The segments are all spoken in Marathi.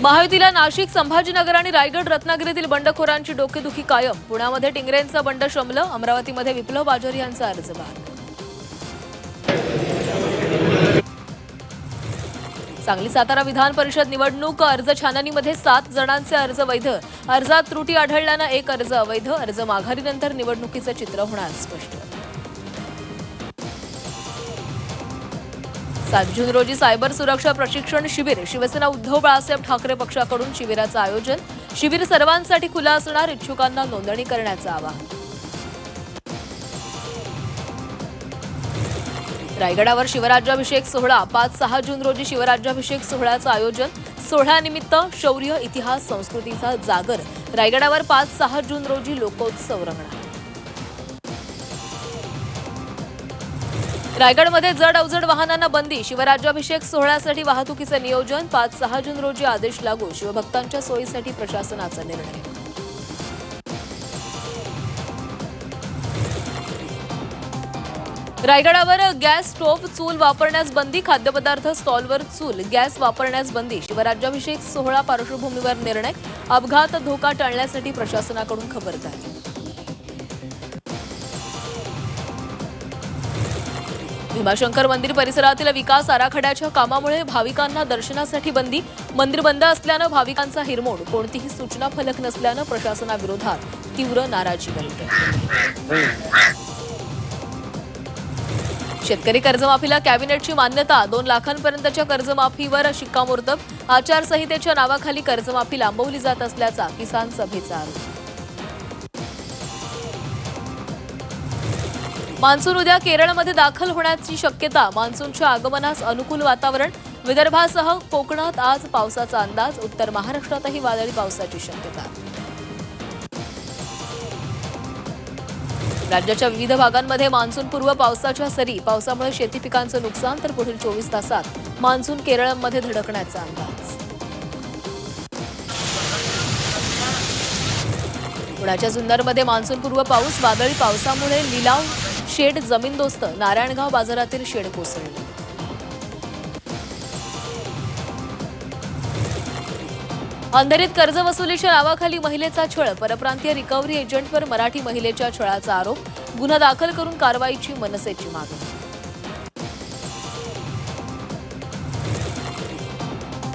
महायुतीला नाशिक, संभाजीनगर आणि रायगड रत्नागिरीतील बंडखोरांची डोकेदुखी कायम. पुण्यामध्ये टिंगरेंचं बंड शमलं. अमरावतीमध्ये विप्लव बाजोरी यांचा अर्ज बाद. सांगली सातारा विधान परिषद निवडणूक अर्ज छाननीमध्ये 7 जणांचे अर्ज वैध. अर्जात त्रुटी आढळल्यानं एक अर्ज अवैध. अर्ज माघारीनंतर निवडणुकीचं चित्र होणार स्पष्ट. 7 जून रोजी सायबर सुरक्षा प्रशिक्षण शिबिर. शिवसेना उद्धव बाळासाहेब ठाकरे पक्षाकडून शिबिराचं आयोजन. शिबिर सर्वांसाठी खुलं असणार. इच्छुकांना नोंदणी करण्याचं आवाहन. रायगडावर शिवराज्याभिषेक सोहळा. 5-6 जून रोजी शिवराज्याभिषेक सोहळ्याचं आयोजन. सोहळ्यानिमित्त शौर्य, इतिहास, संस्कृतीचा जागर. रायगडावर 5-6 जून रोजी लोकोत्सव रंगणार. रायगडमध्ये जड अवजड वाहनांना बंदी. शिवराज्याभिषेक सोहळ्यासाठी वाहतुकीचे नियोजन. 5-6 जून रोजी आदेश लागू. शिवभक्तांच्या सोयीसाठी प्रशासनाचा निर्णय. रायगडावर गॅस स्टोव्ह चूल वापरण्यास बंदी. खाद्यपदार्थ स्टॉलवर चूल गॅस वापरण्यास बंदी. शिवराज्याभिषेक सोहळा पार्श्वभूमीवर निर्णय. अपघात धोका टाळण्यासाठी प्रशासनाकडून खबरदारी. भीमाशंकर मंदिर परिसरातील विकास आराखड्याच्या कामामुळे भाविकांना दर्शनासाठी बंदी. मंदिर बंद असल्यानं भाविकांचा हिरमोड. कोणतीही सूचना फलक नसल्यानं प्रशासनाविरोधात तीव्र नाराजी व्यक्त. शेतकरी कर्जमाफीला कॅबिनेटची मान्यता. 2 लाखांपर्यंतच्या कर्जमाफीवर शिक्कामोर्तब. आचारसंहितेच्या नावाखाली कर्जमाफी लांबवली जात असल्याचा किसान सभेचा आरोप. मान्सून उद्या केरळमध्ये दाखल होण्याची शक्यता. मान्सूनच्या आगमनास अनुकूल वातावरण. विदर्भासह कोकणात आज पावसाचा अंदाज. उत्तर महाराष्ट्रातही वादळी पावसाची शक्यता. राज्याच्या विविध भागांमध्ये मान्सूनपूर्व पावसाच्या सरी. पावसामुळे शेती पिकांचं नुकसान. तर पुढील 24 तासात मान्सून केरळमध्ये धडकण्याचा अंदाज. पुण्याच्या जुन्नरमध्ये मान्सूनपूर्व पाऊस. वादळी पावसामुळे लिलाव शेड जमीनदोस्त. नारायणगाव बाजारातील शेड कोसळले. अंधेरीत कर्जवसुलीच्या नावाखाली महिलेचा छळ. परप्रांतीय रिकव्हरी एजंटवर मराठी महिलेच्या छळाचा आरोप. गुन्हा दाखल करून कारवाईची मनसेची मागणी.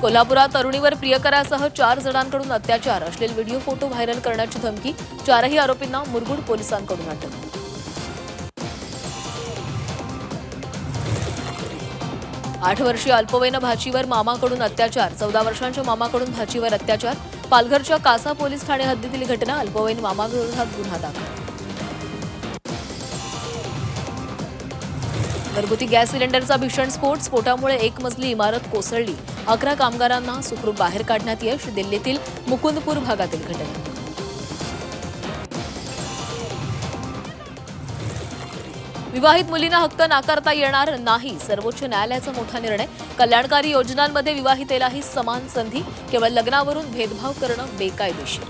कोल्हापुरात तरुणीवर प्रियकरासह 4 जणांकडून अत्याचार. अश्लील व्हिडिओ फोटो व्हायरल करण्याची धमकी. 4ही आरोपींना मुरगुड पोलिसांकडून अटक. आठ वर्षीय अल्पवयीन भाचीवर मामाकडून अत्याचार. 14 वर्षांच्या मामाकडून भाचीवर अत्याचार. पालघरच्या कासा पोलीस ठाणे हद्दीतील घटना. अल्पवयीन मामाविरोधात गुन्हा दाखल. घरगुती गॅस सिलेंडरचा भीषण स्फोट. स्फोटामुळे 1 मजली इमारत कोसळली. 11 कामगारांना सुखरूप बाहेर काढण्यात यश. दिल्लीतील मुकुंदपूर भागातील घटना. विवाहित मुलींना हक्क नाकारता येणार नाही. सर्वोच्च न्यायालयाचा मोठा निर्णय. कल्याणकारी योजनांमध्ये विवाहितेलाही समान संधी. केवळ लग्नावरून भेदभाव करणं बेकायदेशीर.